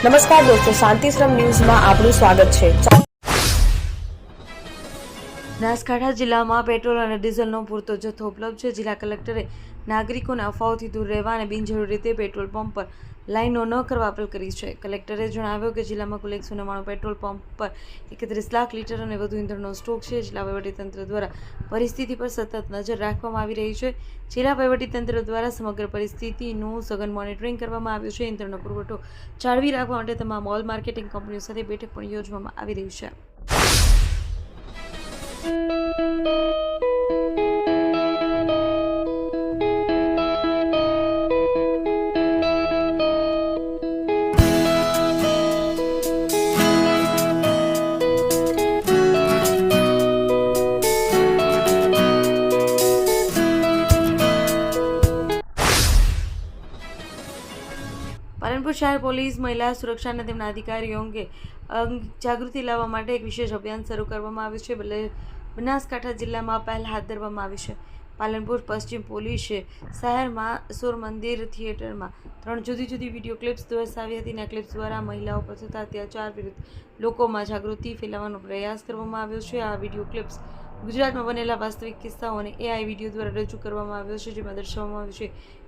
નમસ્કાર દોસ્તો, શાંતિશ્રમ ન્યૂઝમાં આપનું સ્વાગત છે। બનાસકાંઠા જિલ્લામાં પેટ્રોલ અને ડીઝલનો પૂરતો જથ્થો ઉપલબ્ધ છે। જિલ્લા કલેક્ટરે નાગરિકોને અફવાઓથી દૂર રહેવા અને બિનજરૂરી રીતે પેટ્રોલ પંપ પર લાઈનો ન કરવા અપીલ કરી છે। કલેક્ટરે જણાવ્યું કે જિલ્લામાં કુલ 199 પેટ્રોલ પંપ પર 31 લાખ લીટર અને વધુ ઇંધણનો સ્ટોક છે। જિલ્લા વહીવટીતંત્ર દ્વારા પરિસ્થિતિ પર સતત નજર રાખવામાં આવી રહી છે। જિલ્લા વહીવટીતંત્ર દ્વારા સમગ્ર પરિસ્થિતિનું સઘન મોનિટરિંગ કરવામાં આવ્યું છે। ઇંધણનો પુરવઠો જાળવી રાખવા માટે તમામ ઓઇલ માર્કેટિંગ કંપનીઓ સાથે બેઠક પણ યોજવામાં આવી રહી છે। પાલનપુર શહેર પોલીસ મહિલા સુરક્ષાના તેમના અધિકારીઓ અંગે જાગૃતિ લાવવા માટે એક વિશેષ અભિયાન શરૂ કરવામાં આવ્યું છે। બનાસકાંઠા જિલ્લામાં પહેલ હાથ ધરવામાં આવી છે। પાલનપુર પશ્ચિમ પોલીસે શહેરમાં સૂર મંદિર થિયેટરમાં 3 જુદી જુદી વિડીયો ક્લિપ્સ દર્શાવી હતી। આ ક્લિપ્સ દ્વારા મહિલાઓ પર થતા અત્યાચાર વિરુદ્ધ લોકોમાં જાગૃતિ ફેલાવવાનો પ્રયાસ કરવામાં આવ્યો છે। આ વિડીયો ક્લિપ્સ ગુજરાતમાં બનેલા વાસ્તવિક કિસ્સાઓને AI વિડીયો દ્વારા રજૂ કરવામાં આવ્યો છે, જેમાં દર્શાવવામાં આવ્યું છે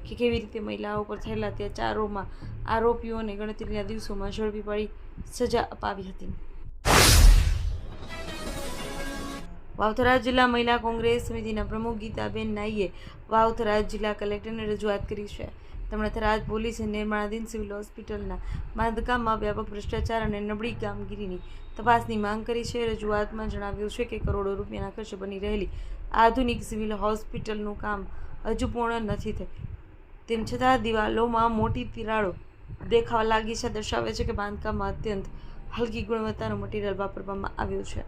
કે કેવી રીતે મહિલાઓ પર થયેલા અત્યાચારોમાં આરોપીઓને ગણતરીના દિવસોમાં ઝડપી પાડી સજા અપાવી હતી। વાવ-થરાદ જિલ્લા મહિલા કોંગ્રેસ સમિતિના પ્રમુખ ગીતાબેન નાઈએ વાવ-થરાદ જિલ્લા કલેક્ટરને રજૂઆત કરી છે। તેમણે થરાદ પોલીસે નિર્માણાધીન સિવિલ હોસ્પિટલના બાંધકામમાં વ્યાપક ભ્રષ્ટાચાર અને નબળી કામગીરીની તપાસની માંગ કરી છે। રજૂઆતમાં જણાવ્યું છે કે કરોડો રૂપિયાના ખર્ચે બની રહેલી આધુનિક સિવિલ હોસ્પિટલનું કામ હજુ પૂર્ણ નથી થઈ, તેમ છતાં દિવાલોમાં મોટી તિરાડો દેખાવા લાગી છે। દર્શાવે છે કે બાંધકામમાં અત્યંત હલકી ગુણવત્તાનું મટીરીયલ વાપરવામાં આવ્યું છે।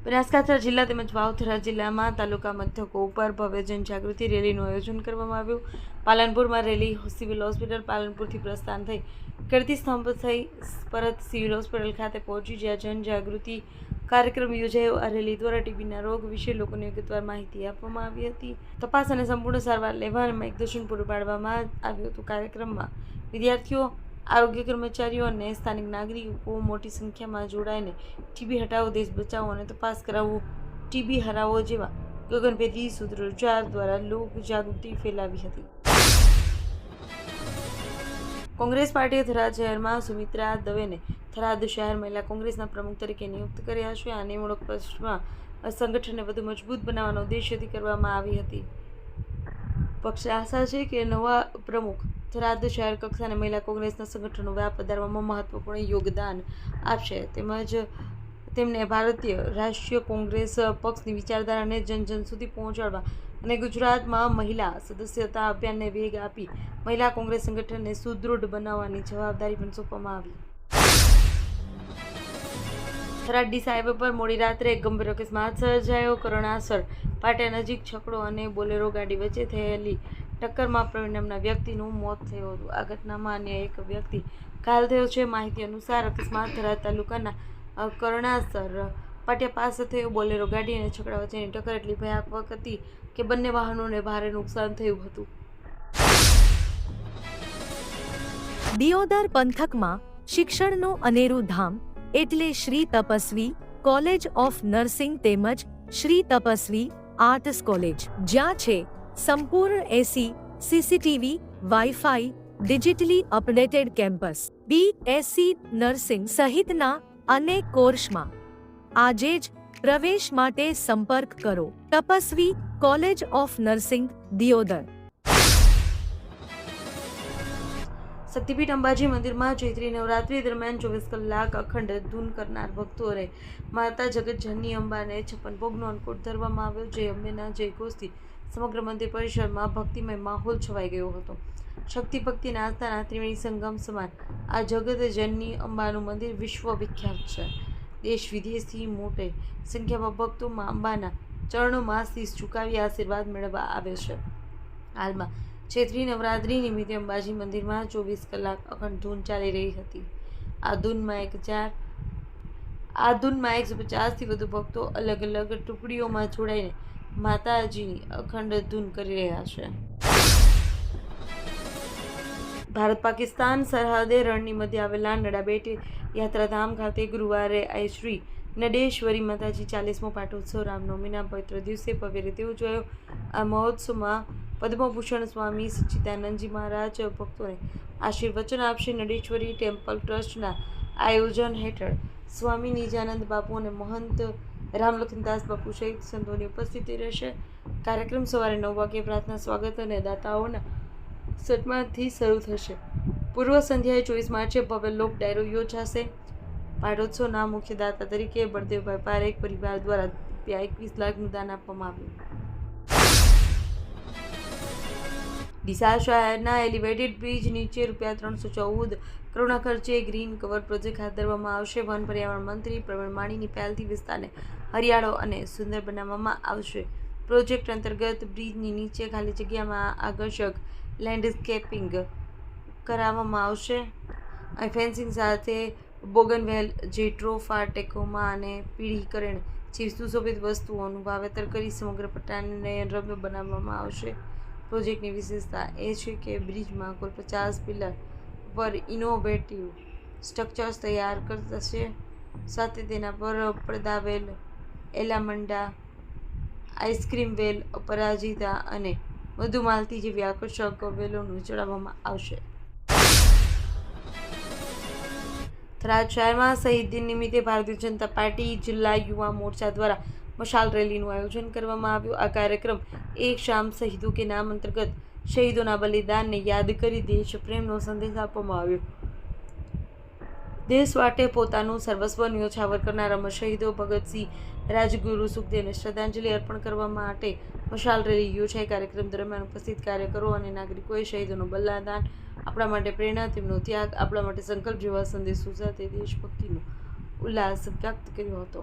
બનાસકાંઠા જિલ્લા તેમજ વાવ-થરાદ જિલ્લામાં તાલુકા મથકો ઉપર ભવ્ય જનજાગૃતિ રેલીનું આયોજન કરવામાં આવ્યું। પાલનપુરમાં રેલી સિવિલ હોસ્પિટલ પાલનપુરથી પ્રસ્થાન થઈ કીર્તિ સ્તંભ થઈ પરત સિવિલ હોસ્પિટલ ખાતે પહોંચી, જ્યાં જનજાગૃતિ કાર્યક્રમ યોજાયો। આ રેલી દ્વારા ટીબીના રોગ વિશે લોકોને વિગતવાર માહિતી આપવામાં આવી હતી, તપાસ અને સંપૂર્ણ સારવાર લેવા અને માર્ગદર્શન પૂરું પાડવામાં આવ્યું હતું। કાર્યક્રમમાં વિદ્યાર્થીઓ, આરોગ્ય કર્મચારીઓ અને સ્થાનિક નાગરિકો મોટી સંખ્યામાં જોડાઈને ટીબી હટાવો, દેશ બચાવો અને તપાસ કરાવો, ટીબી હરાવો જેવા ગગનભેદી સૂત્રોચ્ચાર દ્વારા લોક જાગૃતિ ફેલાવી હતી। કોંગ્રેસ પાર્ટીએ થરાદ શહેરમાં સુમિત્રા દવેને થરાદ શહેર મહિલા કોંગ્રેસના પ્રમુખ તરીકે નિયુક્ત કર્યા છે। આ નિમણૂક પક્ષમાં સંગઠનને વધુ મજબૂત બનાવવાનો ઉદ્દેશ્યથી કરવામાં આવી હતી। પક્ષને આશા છે કે નવા પ્રમુખ થરાદ શહેર કક્ષાને મહિલા કોંગ્રેસના સંગઠનનો વ્યાપ વધારવામાં મહત્વપૂર્ણ યોગદાન આપશે, તેમજ તેમને ભારતીય રાષ્ટ્રીય કોંગ્રેસ પક્ષની વિચારધારાને જન સુધી પહોંચાડવા અને ગુજરાતમાં મહિલા સદસ્યતા અભિયાનને વેગ આપી મહિલા કોંગ્રેસ સંગઠનને સુદૃઢ બનાવવાની જવાબદારી પણ સોંપવામાં આવી। થરાદ ડીસા હાઈવે પર મોડી રાત્રે એક ગંભીર અકસ્માત સર્જાયો। કરુણાસર પાટિયા નજીક છકડો અને બોલેરો ગાડી વચ્ચે થયેલી ટક્કરમાં પ્રવીણ નામના વ્યક્તિનું મોત થયું હતું। આ ઘટનામાં અન્ય એક વ્યક્તિ ઘાયલ થયો છે। માહિતી અનુસાર અકસ્માત થરાદ તાલુકાના કરુણાસર પાટિયા પાસે થયો। બોલેરો ગાડી અને છકડા વચ્ચેની ટક્કર એટલી ભયાવહ હતી કે બંને વાહનોને ભારે નુકસાન થયું હતું। દિયોદર પંથકમાં શિક્ષણનું અનેરું ધામ એટલે Shri Tapasvi college of nursing તેમજ શ્રી તપસ્વી આર્ટ્સ કોલેજ, જ્યાં છે સંપૂર્ણ AC, CCTV, wifi, digitally updated campus, BSc nursing સહિતના અનેક કોર્સમાં આજે જ પ્રવેશ માટે સંપર્ક કરો Tapasvi college of nursing, Deodar. શક્તિપીઠ અંબાજી મંદિરમાં ચૈત્રી નવરાત્રી દરમિયાન 24 કલાક અખંડ ધૂન કરનાર ભક્તોને માતા જગતજનની અંબાને 56 ભોગનો અન્નકૂટ ધરવામાં આવ્યો। જય અંબેના જયઘોષથી સમગ્ર મંદિર પરિસરમાં ભક્તિમય માહોલ છવાઈ ગયો હતો। શક્તિ ભક્તિ અને આસ્થાના ત્રિવેણી સંગમ સમાન આ જગતજનની અંબાનું મંદિર વિશ્વ વિખ્યાત છે। દેશ વિદેશથી મોટી સંખ્યામાં ભક્તો મા અંબાના ચરણોમાં શીશ ઝુકાવી આશીર્વાદ મેળવવા આવે છે। હાલમાં ચૈત્રી નવરાત્રી નિમિત્તે અંબાજી મંદિરમાં 24 કલાક અખંડ ધૂન ચાલી રહી હતી। આ ધૂનમાં 150થી વધુ ભક્તો અલગ અલગ ટુકડીઓમાં જોડાઈને માતાજીની અખંડ ધૂન કરી રહ્યા છે। ભારત પાકિસ્તાન સરહદે રણની મધ્ય આવેલા નડાબેટ યાત્રાધામ ખાતે ગુરુવારે શ્રી નડેશ્વરી માતાજી 40મો પાટોત્સવ રામનવમીના પવિત્ર દિવસે ભવ્ય રીતે ઉજવાયો. આ મહોત્સવમાં પદ્મભૂષણ સ્વામી સચ્ચિદાનંદજી મહારાજ ભક્તોને આશીર્વચન આપશે. નડેશ્વરી ટેમ્પલ ટ્રસ્ટના આયોજન હેઠળ સ્વામી નિજાનંદ બાપુ અને મહંત રામલખનદાસ બાપુ સહિત સંતોની ઉપસ્થિતિ રહેશે. કાર્યક્રમ સવારે 9 વાગ્યે પ્રાર્થના, સ્વાગત અને દાતાઓના સન્માનથી શરૂ થશે. પૂર્વ સંધ્યાએ 24 માર્ચે ભવ્ય લોક ડાયરો યોજાશે. પાટોત્સવના મુખ્ય દાતા તરીકે બળદેવભાઈ પારેખ પરિવાર દ્વારા ₹21 લાખનું દાન આપવામાં આવ્યું. ડીસા શહેરના એલિવેટેડ બ્રિજ નીચે ₹314 કરોડના ખર્ચે ગ્રીન કવર પ્રોજેક્ટ હાથ ધરવામાં આવશે. વન પર્યાવરણ મંત્રી પ્રવીણ માણીની પહેલથી વિસ્તારને હરિયાળો અને સુંદર બનાવવામાં આવશે. પ્રોજેક્ટ અંતર્ગત બ્રિજની નીચે ખાલી જગ્યામાં આકર્ષક લેન્ડસ્કેપિંગ કરાવવામાં આવશે. અહીં ફેન્સિંગ સાથે બોગનવેલ, જેટ્રોફા, ટેકોમા અને પીળીકરણ જેવી સુશોભિત વસ્તુઓનું વાવેતર કરી સમગ્ર પટ્ટાને નયનરમ્ય બનાવવામાં આવશે. પ્રોજેક્ટની વિશેષતા એ છે કે બ્રિજમાં કુલ 50 પિલર પર ઇનોવેટિવ સ્ટ્રક્ચર્સ તૈયાર થશે. સાથે તેના પર પડદાવેલ, એલામંડા, આઈસ્ક્રીમ વેલ, અપરાજિતા અને મધુમાલતી જેવી આકર્ષક વેલોનું ચડાવવામાં આવશે. થરાદ શહેરમાં શહીદ દિન નિમિત્તે ભારતીય જનતા પાર્ટી જિલ્લા યુવા મોરચા દ્વારા મશાલ રેલીનું આયોજન કરવામાં આવ્યું. આ કાર્યક્રમ એક શામ શહીદો કે નામ અંતર્ગત શહીદોના બલિદાનને યાદ કરી દેશ પ્રેમનો સંદેશ આપવામાં આવ્યો. દેશ માટે પોતાનું સર્વસ્વ ન્યોછાવર કરનાર અમર શહીદો ભગતસિંહ, રાજગુરુ, સુખદેવને શ્રદ્ધાંજલિ અર્પણ કરવા માટે મશાલ રેલી યોજાઈ. કાર્યક્રમ દરમિયાન ઉપસ્થિત કાર્યકરો અને નાગરિકોએ શહીદોનું બલિદાન આપણા માટે પ્રેરણા, તેમનો ત્યાગ આપણા માટે સંકલ્પ જેવા સંદેશો સાથે દેશભક્તિનો ઉલ્લાસ વ્યક્ત કર્યો હતો.